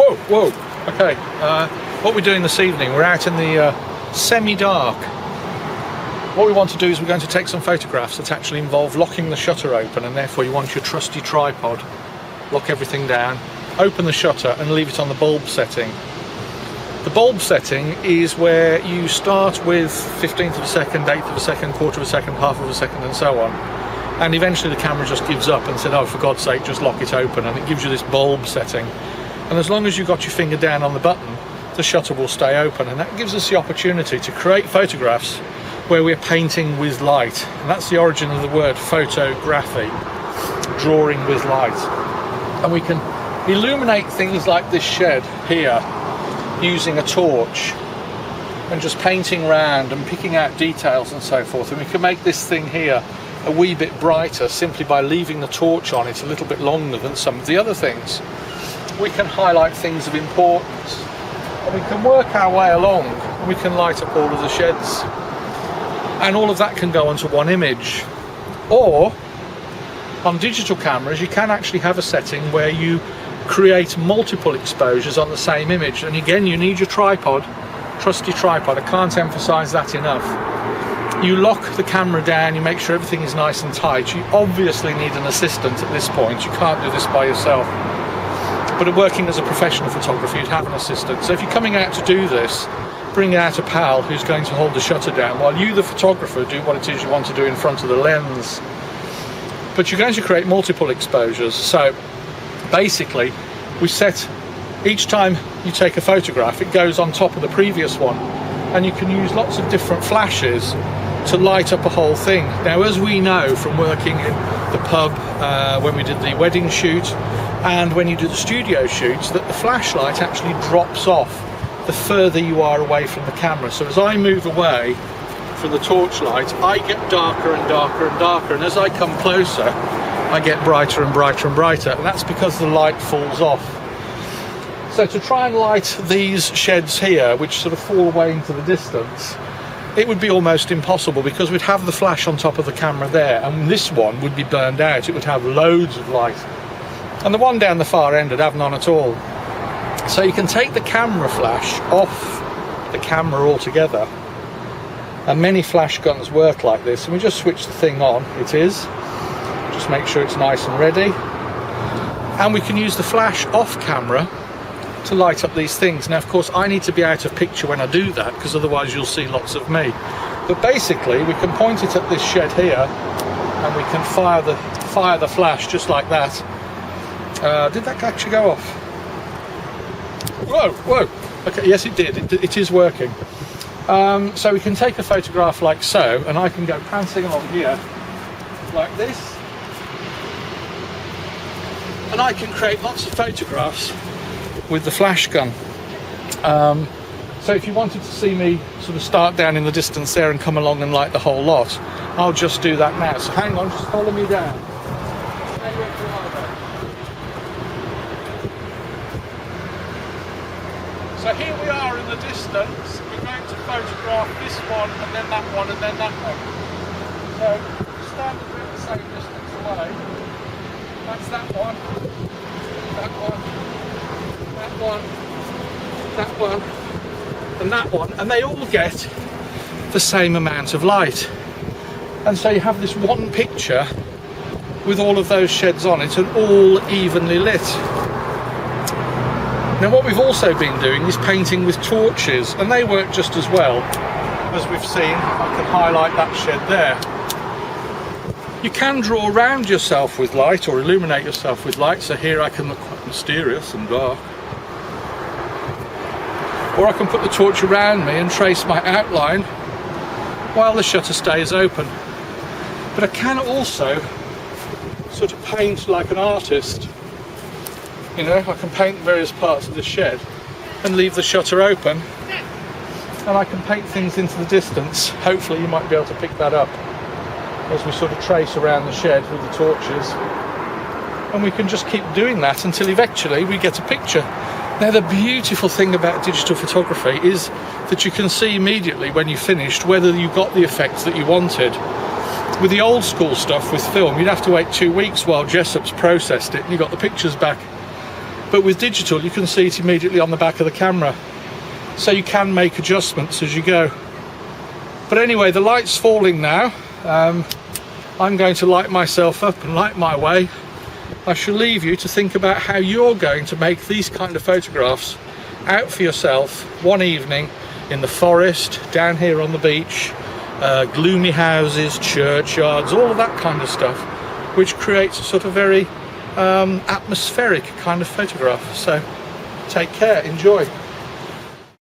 Whoa, whoa. Okay, what we're doing this evening, we're out in the semi-dark. What we want to do is we're going to take some photographs that actually involve locking the shutter open, and therefore you want your trusty tripod, lock everything down, open the shutter and leave it on the bulb setting. The bulb setting is where you start with 15th of a second, 8th of a second, quarter of a second, half of a second and so on. And eventually the camera just gives up and said, oh, for God's sake, just lock it open, and it gives you this bulb setting. And as long as you've got your finger down on the button, the shutter will stay open, and that gives us the opportunity to create photographs where we're painting with light. And that's the origin of the word photography, drawing with light. And we can illuminate things like this shed here using a torch and just painting around and picking out details and so forth. And we can make this thing here a wee bit brighter simply by leaving the torch on it a little bit longer than some of the other things. We can highlight things of importance, and we can work our way along, and we can light up all of the sheds, and all of that can go onto one image. Or on digital cameras you can actually have a setting where you create multiple exposures on the same image, and again you need your tripod, trusty tripod. I can't emphasize that enough. You lock the camera down, you make sure everything is nice and tight. You obviously need an assistant at this point, you can't do this by yourself. But working as a professional photographer, you'd have an assistant. So if you're coming out to do this, bring out a pal who's going to hold the shutter down while you, the photographer, do what it is you want to do in front of the lens. But you're going to create multiple exposures. So basically, we set, each time you take a photograph, it goes on top of the previous one. And you can use lots of different flashes to light up a whole thing. Now, as we know from working in the pub when we did the wedding shoot, and when you do the studio shoots, that the flashlight actually drops off the further you are away from the camera. So as I move away from the torchlight, I get darker and darker and darker, and as I come closer I get brighter and brighter and brighter, and that's because the light falls off. So to try and light these sheds here, which sort of fall away into the distance, it would be almost impossible, because we'd have the flash on top of the camera there, and this one would be burned out. It would have loads of light, and the one down the far end would have none at all. So you can take the camera flash off the camera altogether, and many flash guns work like this. And we just switch the thing on, it is, just make sure it's nice and ready, and we can use the flash off camera to light up these things. Now of course I need to be out of picture when I do that, because otherwise you'll see lots of me. But basically we can point it at this shed here, and we can fire the flash just like that. Did that actually go off? Whoa, whoa. Okay, yes it did, it is working. So we can take a photograph like so, and I can go prancing along here like this, and I can create lots of photographs with the flash gun. So if you wanted to see me sort of start down in the distance there and come along and light the whole lot, I'll just do that now. So hang on, just follow me down. So here we are in the distance. We're going to photograph this one, and then that one, and then that one. So stand at the same distance away. That's that one, that one, that one, that one, and that one, and they all get the same amount of light. And so you have this one picture with all of those sheds on it, and all evenly lit. Now what we've also been doing is painting with torches, and they work just as well. As we've seen, I can highlight that shed there. You can draw around yourself with light, or illuminate yourself with light. So here I can look quite mysterious and dark. Or I can put the torch around me and trace my outline while the shutter stays open. But I can also sort of paint like an artist. You know, I can paint various parts of the shed and leave the shutter open, and I can paint things into the distance. Hopefully you might be able to pick that up as we sort of trace around the shed with the torches, and we can just keep doing that until eventually we get a picture. Now the beautiful thing about digital photography is that you can see immediately when you've finished whether you got the effects that you wanted. With the old school stuff with film, you'd have to wait 2 weeks while Jessup's processed it and you got the pictures back. but with digital you can see it immediately on the back of the camera, so you can make adjustments as you go. But anyway, the light's falling now. I'm going to light myself up and light my way. I shall leave you to think about how you're going to make these kind of photographs out for yourself one evening in the forest, down here on the beach, gloomy houses, churchyards, all of that kind of stuff, which creates a sort of very atmospheric kind of photograph. So take care, enjoy.